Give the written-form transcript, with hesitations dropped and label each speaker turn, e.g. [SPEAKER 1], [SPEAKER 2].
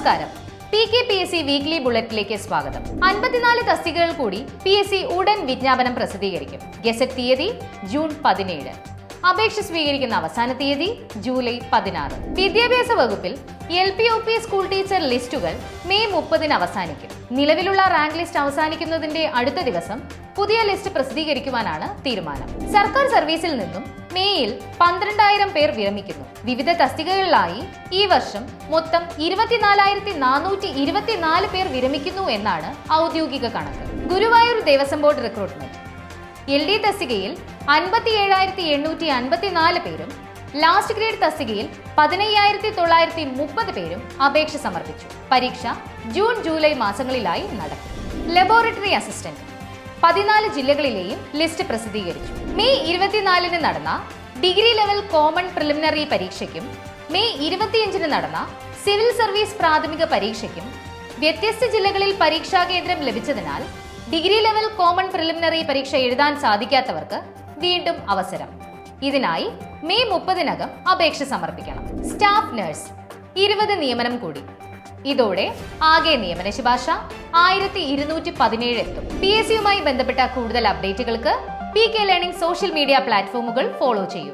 [SPEAKER 1] നമസ്കാരം. PKPSC weekly ബുള്ളറ്റിലേക്ക് സ്വാഗതം. 54 തസ്തികകൾ കൂടി PSC ഉടൻ വിജ്ഞാപനം പ്രസിദ്ധീകരിക്കും. ഗസറ്റ് തീയതി ജൂൺ 17. അപേക്ഷ സ്വീകരിക്കുന്ന അവസാന തീയതി ജൂലൈ 16. വിദ്യാഭ്യാസ വകുപ്പിൽ LP UP സ്കൂൾ ടീച്ചർ ലിസ്റ്റുകൾ മെയ് 30 അവസാനിക്കും. നിലവിലുള്ള റാങ്ക് ലിസ്റ്റ് അവസാനിക്കുന്നതിന്റെ അടുത്ത ദിവസം പുതിയ ലിസ്റ്റ് പ്രസിദ്ധീകരിക്കുവാനാണ് തീരുമാനം. സർക്കാർ സർവീസിൽ നിന്നും മേയിൽ 12,000 പേർ വിരമിക്കുന്നു. വിവിധ തസ്തികകളിലായി ഈ വർഷം മൊത്തം 24,424 പേർ വിരമിക്കുന്നു എന്നാണ് ഔദ്യോഗിക കണക്ക്. Guruvayur Devaswom board recruitment LD തസ്തികയിൽ 57,854 പേരും ലാസ്റ്റ് ഗ്രേഡ് തസ്തികയിൽ 15,930 പേരും അപേക്ഷ സമർപ്പിച്ചു. പരീക്ഷ ജൂൺ ജൂലൈ മാസങ്ങളിലായി നടക്കും. ലബോറട്ടറി അസിസ്റ്റന്റ് 14 ജില്ലകളിലെയും ലിസ്റ്റ് പ്രസിദ്ധീകരിച്ചു. മെയ് 24 നടന്ന ഡിഗ്രി ലെവൽ കോമൺ പ്രിലിമിനറി പരീക്ഷയ്ക്കും മെയ് 25 നടന്ന സിവിൽ സർവീസ് പ്രാഥമിക പരീക്ഷയ്ക്കും വ്യത്യസ്ത ജില്ലകളിൽ പരീക്ഷാ കേന്ദ്രം ലഭിച്ചതിനാൽ ഡിഗ്രി ലെവൽ കോമൺ പ്രിലിമിനറി പരീക്ഷ എഴുതാൻ സാധിക്കാത്തവർക്ക് വീണ്ടും അവസരം. ഇതിനായി മെയ് 30 അപേക്ഷ സമർപ്പിക്കണം. സ്റ്റാഫ് നഴ്സ് 20 നിയമനം കൂടി. ഇതോടെ ആകെ നിയമന ശുപാർശ 1217 എത്തും. PSCയുമായി ബന്ധപ്പെട്ട കൂടുതൽ അപ്ഡേറ്റുകൾക്ക് PK ലേണിംഗ് സോഷ്യൽ മീഡിയ പ്ലാറ്റ്ഫോമുകൾ ഫോളോ ചെയ്യൂ.